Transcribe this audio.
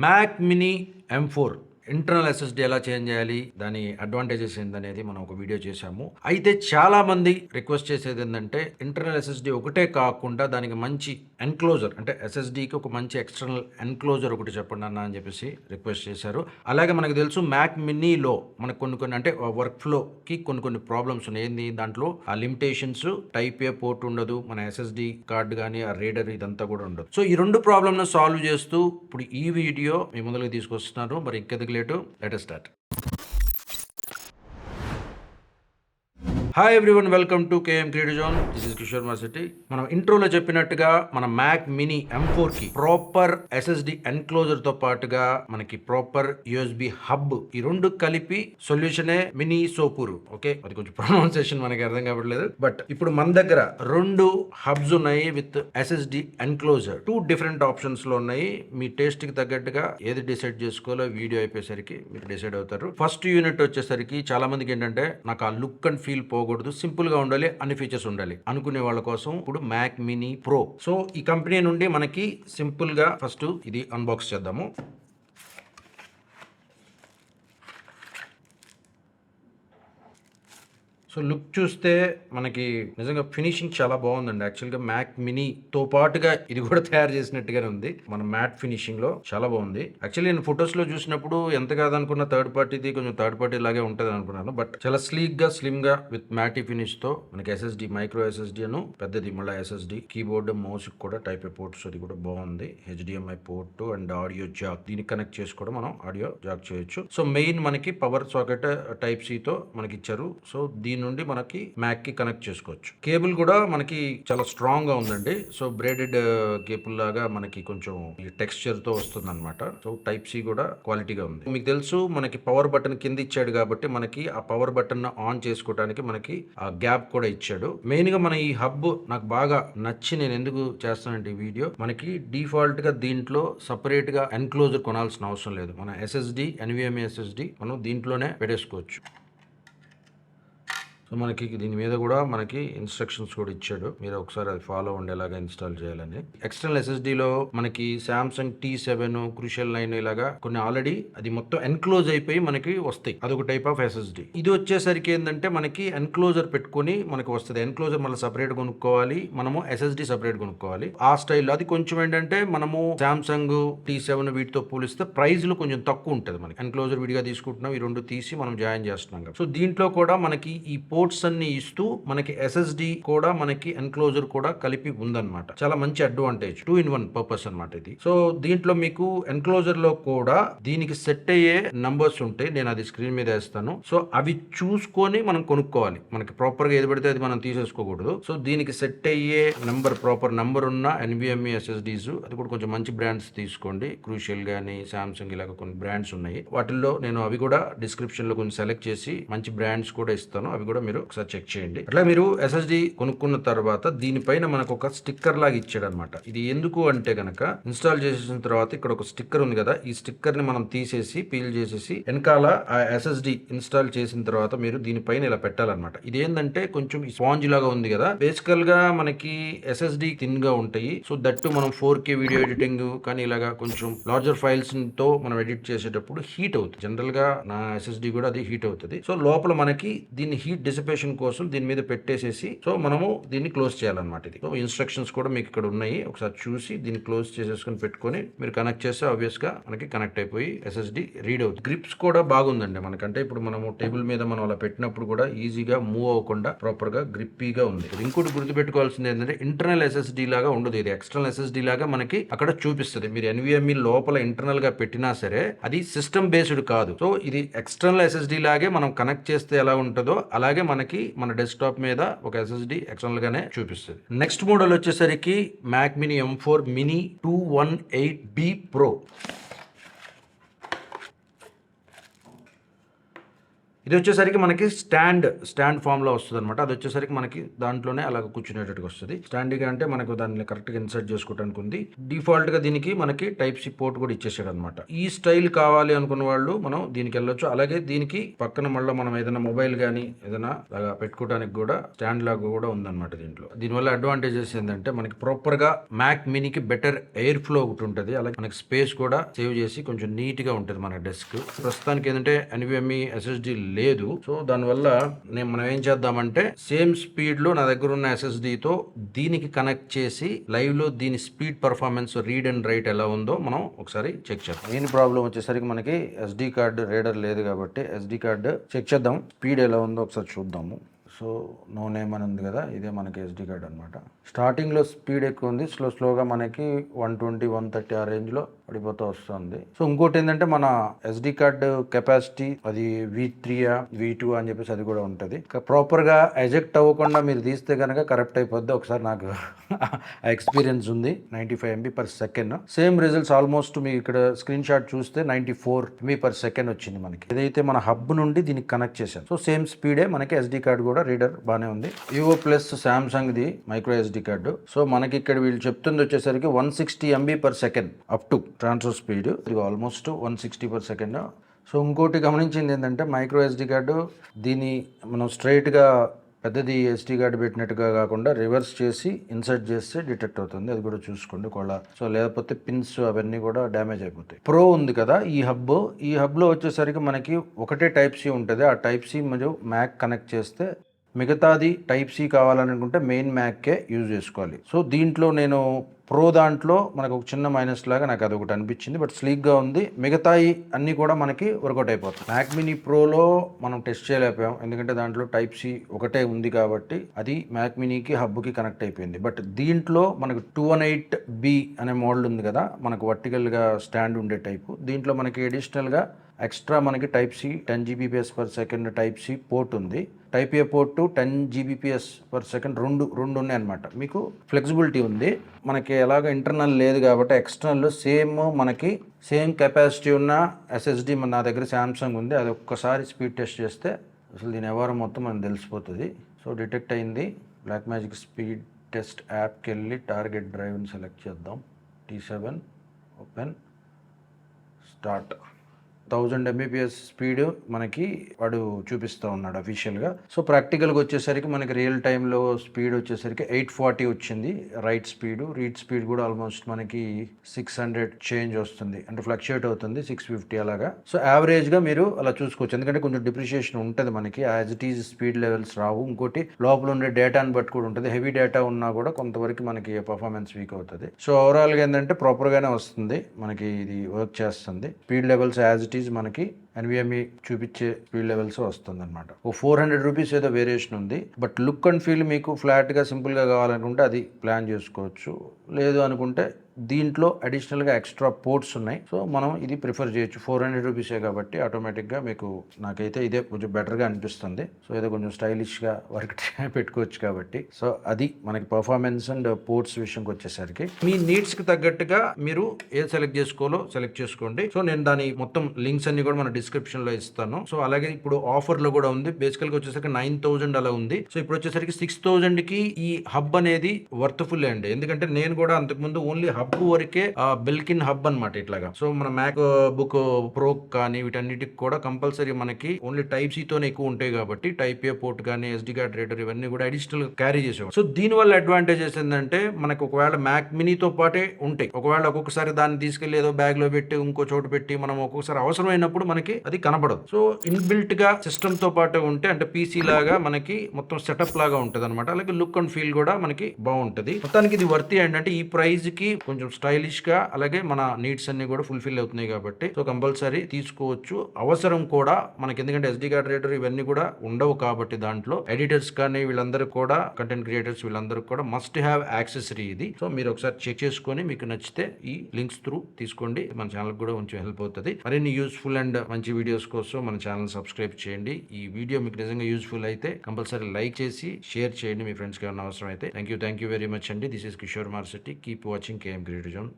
Mac mini M4 internal SSD ఎలా change చేయాలి, దాని అడ్వాంటేజెస్ ఏందనేది మనం ఒక వీడియో చేశాము. అయితే చాలా మంది రిక్వెస్ట్ చేసేది ఏంటంటే ఇంటర్నల్ ఎస్ఎస్డి ఒకటే కాకుండా దానికి మంచి ఎన్క్లోజర్, అంటే ఎస్ఎస్డికి ఒక మంచి ఎక్స్టర్నల్ ఎన్క్లోజర్ ఒకటి చెప్పండి అన్న అని చెప్పేసి రిక్వెస్ట్ చేశారు. అలాగే మనకు తెలుసు మ్యాక్ మినీలో మనకు కొన్ని అంటే వర్క్ ఫ్లోకి కొన్ని ప్రాబ్లమ్స్ ఉన్నాయి. ఏంది దాంట్లో ఆ లిమిటేషన్స్, టైప్ ఏ పోర్ట్ ఉండదు, మన ఎస్ఎస్డి కార్డ్ కానీ ఆ రీడర్ ఇదంతా కూడా ఉండదు. సో ఈ రెండు ప్రాబ్లమ్ను సాల్వ్ చేస్తూ ఇప్పుడు ఈ వీడియో మీ ముందుకు తీసుకొస్తున్నారు. మరి ఇంకెందుకు late, let us start. Hi everyone, welcome to KM Creative Zone. This is Kishore Masiti. మనం ఇంట్రోలో చెప్పినట్టుగా మన మ్యాక్ మినీ M4 కి ప్రాపర్ ఎస్ఎస్డి ఎన్క్లోజర్ తో పాటుగా మనకి ప్రాపర్ యూఎస్బి హబ్, ఈ రెండు కలిపి సొల్యూషనే మినీ సోపూరు. ఓకే, అది కొంచెం ప్రొనౌన్సియేషన్ మనకి అర్థం కావట్లేదు, బట్ ఇప్పుడు మన దగ్గర రెండు హబ్స్ ఉన్నాయి with SSD enclosure. Two different options లో ఉన్నాయి. మీ టేస్ట్ కి తగ్గట్టుగా ఏది డిసైడ్ చేసుకోవాలో వీడియో అయిపోయేసరికి మీరు డిసైడ్ అవుతారు. ఫస్ట్ యూనిట్ వచ్చేసరికి చాలా మందికి ఏంటంటే నాకు ఆ లుక్ అండ్ ఫీల్ పోకూడదు, సింపుల్ గా ఉండాలి, అన్ని ఫీచర్స్ ఉండాలి అనుకునే వాళ్ళ కోసం ఇప్పుడు మ్యాక్ మినీ ప్రో. సో ఈ కంపెనీ నుండి మనకి సింపుల్ గా ఫస్ట్ ఇది అన్బాక్స్ చేద్దాము. సో లుక్ చూస్తే మనకి నిజంగా ఫినిషింగ్ చాలా బాగుందండి. యాక్చువల్గా మ్యాక్ మినీతో పాటుగా ఇది కూడా తయారు చేసినట్టుగానే ఉంది. మన మ్యాట్ ఫినిషింగ్ లో చాలా బాగుంది. యాక్చువల్లీ నేను ఫొటోస్ లో చూసినప్పుడు ఎంత కాదనుకున్న థర్డ్ పార్టీది కొంచెం థర్డ్ పార్టీ లాగే ఉంటుంది అనుకున్నాను, బట్ చాలా స్లీక్ గా స్లిమ్ గా విత్ మ్యాటీ ఫినిష్ తో మనకి ఎస్ఎస్డి, మైక్రో ఎస్ఎస్డి అను పెద్దది మళ్ళీ ఎస్ఎస్డి, కీబోర్డ్ మౌస్ కూడా టైప్ ఏ పోర్ట్స్, అది కూడా బాగుంది. HDMI port and audio Jack, దీనికి కనెక్ట్ చేసి కూడా మనం ఆడియో జాక్ చేయొచ్చు. సో మెయిన్ మనకి పవర్ సాకెట్ టైప్ సి తో మనకి ఇచ్చారు. సో దీని నుండి మనకి మ్యాక్ కి కనెక్ట్ చేసుకోవచ్చు. కేబుల్ కూడా మనకి చాలా స్ట్రాంగ్ గా ఉందండి. సో బ్రేడెడ్ కేబుల్ లాగా మనకి కొంచెం ఈ టెక్స్చర్ తో వస్తుంది అనమాట. సో టైప్ సి కూడా క్వాలిటీగా ఉంది. మీకు తెలుసు మనకి పవర్ బటన్ కింద ఇచ్చాడు కాబట్టి మనకి ఆ పవర్ బటన్ ఆన్ చేసుకోవడానికి మనకి ఆ గ్యాప్ కూడా ఇచ్చాడు. మెయిన్ గా మన ఈ హబ్ నాకు బాగా నచ్చి నేను ఎందుకు చేస్తానంటే ఈ వీడియో, మనకి డిఫాల్ట్ గా దీంట్లో సపరేట్ గా ఎన్క్లోజర్ కొనాల్సిన అవసరం లేదు. మన ఎస్ఎస్డి, NVMe SSD మనం దీంట్లోనే పెట్టేసుకోవచ్చు. సో మనకి దీని మీద కూడా మనకి ఇన్స్ట్రక్షన్స్ కూడా ఇచ్చాడు, మీరు ఒకసారి అది ఫాలో ఉండేలాగా ఇన్స్టాల్ చేయాలని. ఎక్స్టర్నల్ ఎస్ఎస్డిలో మనకి సామ్సంగ్ T7, క్రూషియల్ 9 ఇలాగా కొన్ని ఆల్రెడీ అది మొత్తం ఎన్క్లోజ్ అయిపోయి మనకి వస్తాయి. అదొక టైప్ ఆఫ్ ఎస్ఎస్డి. ఇది వచ్చేసరికి ఏంటంటే మనకి ఎన్క్లోజర్ పెట్టుకొని మనకి వస్తుంది. ఎన్క్లోజర్ మళ్ళీ సపరేట్ కొనుక్కోవాలి, మనము ఎస్ఎస్డి సపరేట్ కొనుక్కోవాలి. ఆ స్టైల్లో అది కొంచెం ఏంటంటే మనము సామ్సంగ్ T7 వీటితో పోలిస్తే ప్రైజ్లు కొంచెం తక్కువ ఉంటుంది. మనకి ఎన్క్లోజర్ విడిగా తీసుకుంటున్నాం, ఈ రెండు తీసి మనం జాయిన్ చేస్తున్నాం. సో దీంట్లో కూడా మనకి ఈ పోర్ట్స్ అన్ని ఇస్తూ మనకి ఎస్ఎస్డి కూడా మనకి ఎన్క్లోజర్ కూడా కలిపి ఉందన్నమాట. చాలా మంచి అడ్వాంటేజ్, 2-in-1 పర్పస్ అనమాట ఇది. సో దీంట్లో మీకు ఎన్క్లోజర్ లో కూడా దీనికి సెట్ అయ్యే నంబర్స్ ఉంటాయి, నేను అది స్క్రీన్ మీద వేస్తాను. సో అవి చూసుకొని మనం కొనుక్కోవాలి. మనకి ప్రాపర్ గా ఏది పడితే అది మనం తీసేసుకోకూడదు. సో దీనికి సెట్ అయ్యే నంబర్, ప్రాపర్ నంబర్ ఉన్న NVMe SSDs, అది కూడా కొంచెం మంచి బ్రాండ్స్ తీసుకోండి. క్రూషియల్ గానీ, సామ్సంగ్ ఇలాగ కొన్ని బ్రాండ్స్ ఉన్నాయి. వాటిల్లో నేను అవి కూడా డిస్క్రిప్షన్ లో కొంచెం సెలెక్ట్ చేసి మంచి బ్రాండ్స్ కూడా ఇస్తాను, అవి కూడా మీరు ఒకసారి చెక్ చేయండి. అట్లా మీరు ఎస్ఎస్డి కొనుక్కున్న తర్వాత దీనిపైన మనకు ఒక స్టిక్కర్ లాగా ఇచ్చాడు అనమాట. ఇది ఎందుకు అంటే గనక ఇన్స్టాల్ చేసిన తర్వాత ఇక్కడ ఒక స్టిక్కర్ ఉంది కదా, ఈ స్టిక్కర్ ని మనం తీసేసి పీల్ చేసేసి వెనకాల ఆ ఎస్ఎస్డి ఇన్స్టాల్ చేసిన తర్వాత మీరు దీనిపైన ఇలా పెట్టాలన్నమాట. ఇది ఏంటంటే కొంచెం స్పాంజ్ లాగా ఉంది కదా, బేసికల్ గా మనకి ఎస్ఎస్డి థిన్ గా ఉంటాయి. సో దట్టు మనం 4K వీడియో ఎడిటింగ్ కానీ ఇలాగా కొంచెం లార్జర్ ఫైల్స్ తో మనం ఎడిట్ చేసేటప్పుడు హీట్ అవుతుంది. జనరల్ గా నా ఎస్ఎస్డి కూడా అది హీట్ అవుతుంది. సో లోపల మనకి దీన్ని హీట్ డిసిపేషన్ కోసం దీని మీద పెట్టేసేసి సో మనము దీన్ని క్లోజ్ చేయాలన్నమాట. ఇది సో ఇన్స్ట్రక్షన్స్ కూడా మీకు ఇక్కడ ఉన్నాయి, ఒకసారి చూసి దీన్ని క్లోజ్ చేసేసుకుని పెట్టుకొని మీరు కనెక్ట్ చేస్తే ఆబ్వియస్ గా మనకి కనెక్ట్ అయిపోయి ఎస్ఎస్డి రీడ్ అవుతుంది. గ్రిప్స్ కూడా బాగుందండి మనకంటే. ఇప్పుడు మనము టేబుల్ మీద మనం అలా పెట్టినప్పుడు కూడా ఈజీగా మూవ్ అవ్వకుండా ప్రాపర్ గా గ్రిప్పీగా ఉంది. ఇంకోటి గుర్తుపెట్టుకోవాల్సింది ఏంటంటే ఇంటర్నల్ ఎస్ఎస్డి లాగా ఉండదు, ఇది ఎక్స్టర్నల్ ఎస్ఎస్డి లాగా మనకి అక్కడ చూపిస్తుంది. మీరు NVMe లోపల ఇంటర్నల్ గా పెట్టినా సరే అది సిస్టమ్ బేస్డ్ కాదు. సో ఇది ఎక్స్టర్నల్ ఎస్ఎస్డి లాగే మనం కనెక్ట్ చేస్తే ఎలా ఉంటుందో అలాగే మనకి మన డెస్క్టాప్ మీద ఒక ఎస్ఎస్డి ఎక్స్టర్నల్ గానే చూపిస్తుంది. నెక్స్ట్ మోడల్ వచ్చేసరికి Mac mini M4 mini 218B Pro. ఇది వచ్చేసరికి మనకి స్టాండ్ ఫామ్ లో వస్తుంది అనమాట. అది వచ్చేసరికి మనకి దాంట్లోనే అలా కూర్చునేటట్టుగా వస్తుంది. స్టాండ్గా అంటే మనకు దాన్ని కరెక్ట్ గా ఇన్సర్ట్ చేసుకోవడానికి ఉంది. డిఫాల్ట్ గా దీనికి మనకి టైప్ సి పోర్ట్ కూడా ఇచ్చేసాడు అనమాట. ఈ స్టైల్ కావాలి అనుకున్న వాళ్ళు మనం దీనికి వెళ్ళొచ్చు. అలాగే దీనికి పక్కన మళ్ళీ మనం ఏదైనా మొబైల్ కానీ ఏదైనా లాగా పెట్టుకోవడానికి కూడా స్టాండ్ లాగా కూడా ఉందన్నమాట దీంట్లో. దీనివల్ల అడ్వాంటేజెస్ ఏంటంటే మనకి ప్రాపర్ గా మ్యాక్ మినీకి బెటర్ ఎయిర్ ఫ్లో ఒకటి ఉంటుంది. అలాగే మనకి స్పేస్ కూడా సేవ్ చేసి కొంచెం నీట్ గా ఉంటుంది మన డెస్క్. ప్రస్తుతానికి ఏంటంటే ఎన్విఎంఈ ఎస్ఎస్డి లేదు. సో దానివల్ల మనం ఏం చేద్దామంటే సేమ్ స్పీడ్ లో నా దగ్గర ఉన్న SSD తో దీనికి కనెక్ట్ చేసి లైవ్ లో దీని speed performance read and right ఎలా ఉందో మనం ఒకసారి చెక్ చేద్దాం. మెయిన్ ప్రాబ్లం వచ్చేసరికి మనకి SD కార్డు రీడర్ లేదు కాబట్టి SD కార్డు చెక్ చేద్దాం, స్పీడ్ ఎలా ఉందో ఒకసారి చూద్దాము. సో నో నేమ్ అని ఉంది కదా, ఇదే మనకి SD కార్డ్ అనమాట. స్టార్టింగ్లో స్పీడ్ ఎక్కువ ఉంది, స్లోగా మనకి 120 130 ఆ రేంజ్లో పడిపోతూ వస్తుంది. సో ఇంకోటి ఏంటంటే మన SD కార్డు కెపాసిటీ అది V3 V2 అని చెప్పేసి అది కూడా ఉంటుంది. ప్రాపర్గా ఎజెక్ట్ అవ్వకుండా మీరు తీస్తే కనుక కరెక్ట్ అయిపోద్ది. ఒకసారి నాకు ఆ ఎక్స్పీరియన్స్ ఉంది. 95 MB/s. సేమ్ రిజల్ట్స్ ఆల్మోస్ట్ మీకు ఇక్కడ స్క్రీన్ షాట్ చూస్తే 94 MB/s వచ్చింది మనకి. ఏదైతే మన హబ్ నుండి దీనికి కనెక్ట్ చేశాను. సో సేమ్ స్పీడే మనకి SD కార్డు కూడా రీడర్ బాగానే ఉంది. Vivo plus Samsung the micro SD card. So మనకి ఇక్కడ వీళ్ళు చెప్తుంది వచ్చేసరికి 160 MB/s up to transfer speed. ఇది ఆల్మోస్ట్ 160/s. సో ఇంకోటి గమనించింది ఏంటంటే మైక్రో SD కార్డు దీన్ని మనం స్ట్రైట్గా పెద్దది SD కార్డు పెట్టినట్టుగా కాకుండా రివర్స్ చేసి ఇన్సర్ట్ చేస్తే డిటెక్ట్ అవుతుంది. అది కూడా చూసుకోండి ఒకవేళ. సో లేకపోతే పిన్స్ అవన్నీ కూడా డ్యామేజ్ అయిపోతాయి. ప్రో ఉంది కదా ఈ హబ్లో వచ్చేసరికి మనకి ఒకటే టైప్ సి ఉంటుంది. ఆ టైప్ సి మరియు మ్యాక్ కనెక్ట్ చేస్తే మిగతాది టైప్ సి కావాలనుకుంటే మెయిన్ మ్యాక్కే యూజ్ చేసుకోవాలి. సో దీంట్లో నేను ప్రో దాంట్లో మనకు ఒక చిన్న మైనస్ లాగా నాకు అది ఒకటి అనిపించింది. బట్ స్లీక్గా ఉంది. మిగతాయి అన్నీ కూడా మనకి వర్కౌట్ అయిపోతాయి. మ్యాక్ మినీ ప్రోలో మనం టెస్ట్ చేయలేకపోయాం, ఎందుకంటే దాంట్లో టైప్ సి ఒకటే ఉంది కాబట్టి అది మ్యాక్ మినీకి హబ్కి కనెక్ట్ అయిపోయింది. బట్ దీంట్లో మనకు 218B అనే మోడల్ ఉంది కదా, మనకు వర్టికల్గా స్టాండ్ ఉండే టైపు. దీంట్లో మనకి అడిషనల్గా ఎక్స్ట్రా మనకి type C 10 Gbps/s type C port ఉంది. టైప్ ఏ పోర్టు 10 Gbps/s రెండు ఉన్నాయి అనమాట. మీకు ఫ్లెక్సిబిలిటీ ఉంది. మనకి ఎలాగ ఇంటర్నల్ లేదు కాబట్టి ఎక్స్టర్నల్ సేమ్ కెపాసిటీ ఉన్న SSD నా దగ్గర సామ్సంగ్ ఉంది. అది ఒక్కసారి స్పీడ్ టెస్ట్ చేస్తే అసలు దీని వ్యవహారం మొత్తం మనకు తెలిసిపోతుంది. సో డిటెక్ట్ అయింది. బ్లాక్మ్యాజిక్ స్పీడ్ టెస్ట్ యాప్కి వెళ్ళి టార్గెట్ డ్రైవ్ని సెలెక్ట్ చేద్దాం. T7 open start. 1000 Mbps speed మనకి వాడు చూపిస్తూ ఉన్నాడు అఫీషియల్గా. సో ప్రాక్టికల్గా వచ్చేసరికి మనకి రియల్ టైంలో స్పీడ్ వచ్చేసరికి 840 వచ్చింది రైట్ స్పీడ్. రీడ్ స్పీడ్ కూడా ఆల్మోస్ట్ మనకి 600 చేంజ్ వస్తుంది, అంటే ఫ్లక్చుయేట్ అవుతుంది 650 అలాగా. సో యావరేజ్గా మీరు అలా చూసుకోవచ్చు, ఎందుకంటే కొంచెం డిప్రిషియేషన్ ఉంటుంది మనకి. As it is speed levels రావు. ఇంకోటి లోపల ఉండే డేటాని బట్టి కూడా ఉంటుంది. హెవీ డేటా ఉన్నా కూడా కొంతవరకు మనకి పర్ఫార్మెన్స్ వీక్ అవుతుంది. సో ఓవరాల్గా ఏంటంటే ప్రాపర్గానే వస్తుంది మనకి, ఇది వర్క్ చేస్తుంది. Speed levels as it is మనకి ఎన్విఎంఈ చూపించే స్పీడ్ లెవెల్స్ వస్తుంది అనమాట. ఓ 400 రూపీస్ ఏదో వేరియేషన్ ఉంది. బట్ లుక్ అండ్ ఫీల్ మీకు ఫ్లాట్గా సింపుల్గా కావాలనుకుంటే అది ప్లాన్ చేసుకోవచ్చు. లేదు అనుకుంటే దీంట్లో అడిషనల్గా ఎక్స్ట్రా పోర్ట్స్ ఉన్నాయి. సో మనం ఇది ప్రిఫర్ చేయొచ్చు. 400 రూపీసే కాబట్టి ఆటోమేటిక్గా మీకు నాకైతే ఇదే కొంచెం బెటర్గా అనిపిస్తుంది. సో ఏదో కొంచెం స్టైలిష్గా వర్క్ పెట్టుకోవచ్చు కాబట్టి. సో అది మనకి పర్ఫార్మెన్స్ అండ్ పోర్ట్స్ విషయంకి వచ్చేసరికి మీ నీడ్స్కి తగ్గట్టుగా మీరు ఏది సెలెక్ట్ చేసుకోవాలో సెలెక్ట్ చేసుకోండి. సో నేను దాని మొత్తం లింక్స్ అన్ని కూడా మన డిస్క్రిప్షన్లో ఇస్తాను. సో అలాగే ఇప్పుడు ఆఫర్లో కూడా ఉంది. బేసికల్గా వచ్చేసరికి 9000 అలా ఉంది. సో ఇప్పుడు వచ్చేసరికి 6000కి ఈ హబ్ అనేది వర్త్ఫుల్ అండి. ఎందుకంటే నేను కూడా అంతకుముందు ఓన్లీ హబ్ వరకే బిల్కిన్ హబ్ అనమాట ఇట్లాగా. సో మన మ్యాక్ బుక్ ప్రో కానీ వీటన్నిటికి కూడా కంపల్సరీ మనకి ఓన్లీ టైప్ సి తోనే ఎక్కువ ఉంటాయి కాబట్టి టైప్ ఏ పోర్ట్ కానీ SD కార్డ్ రీడర్ ఇవన్నీ కూడా అడిషనల్ క్యారీ చేసేవాడు. సో దీని వల్ల అడ్వాంటేజెస్ ఏంటంటే మనకు ఒకవేళ మ్యాక్ మినీతో పాటే ఉంటాయి. ఒకవేళ ఒక్కొక్కసారి దాన్ని తీసుకెళ్లి ఏదో బ్యాగ్ లో పెట్టి ఇంకో చోటు పెట్టి మనం ఒక్కొక్కసారి అవసరమైనప్పుడు మనకి అది కనపడదు. సో ఇన్బిల్ట్ గా సిస్టమ్ తో పాటు ఉంటే అంటే PC లాగా మనకి మొత్తం సెటప్ లాగా ఉంటది అనమాట. అలాగే లుక్ అండ్ ఫీల్ కూడా మనకి బాగుంటది. మొత్తానికి ఇది వర్తి ఏంటంటే ఈ ప్రైస్ కి కొంచెం స్టైలిష్ గా అలాగే మన నీడ్స్ అన్ని కూడా ఫుల్ఫిల్ అవుతున్నాయి కాబట్టి సో కంపల్సరీ తీసుకోవచ్చు. అవసరం కూడా మనకి, ఎందుకంటే SD కార్డ్ రీడర్ ఇవన్నీ కూడా ఉండవు కాబట్టి దాంట్లో ఎడిటర్స్ కానీ వీళ్ళందరూ కూడా కంటెంట్ క్రియేటర్స్ వీళ్ళందరూ కూడా మస్ట్ హ్యావ్ యాక్సెసరీ ఇది. సో మీరు ఒకసారి చెక్ చేసుకొని మీకు నచ్చితే ఈ లింక్స్ త్రూ తీసుకోండి. మన ఛానల్ కూడా కొంచెం హెల్ప్ అవుతుంది. మరిన్ని యూస్ఫుల్ అండ్ మంచి వీడియోస్ కోసం మన ఛానల్ సబ్స్క్రైబ్ చేయండి. ఈ వీడియో మీకు నిజంగా యూస్ఫుల్ అయితే కంపల్సరీ లైక్ చేసి షేర్ చేయండి మీ ఫ్రెండ్స్కి ఏమైనా అవసరం అయితే. థ్యాంక్ యూ వెరీ మచ్ అండి. This is Kishore Marsetti. Keep watching KM Creative Zone.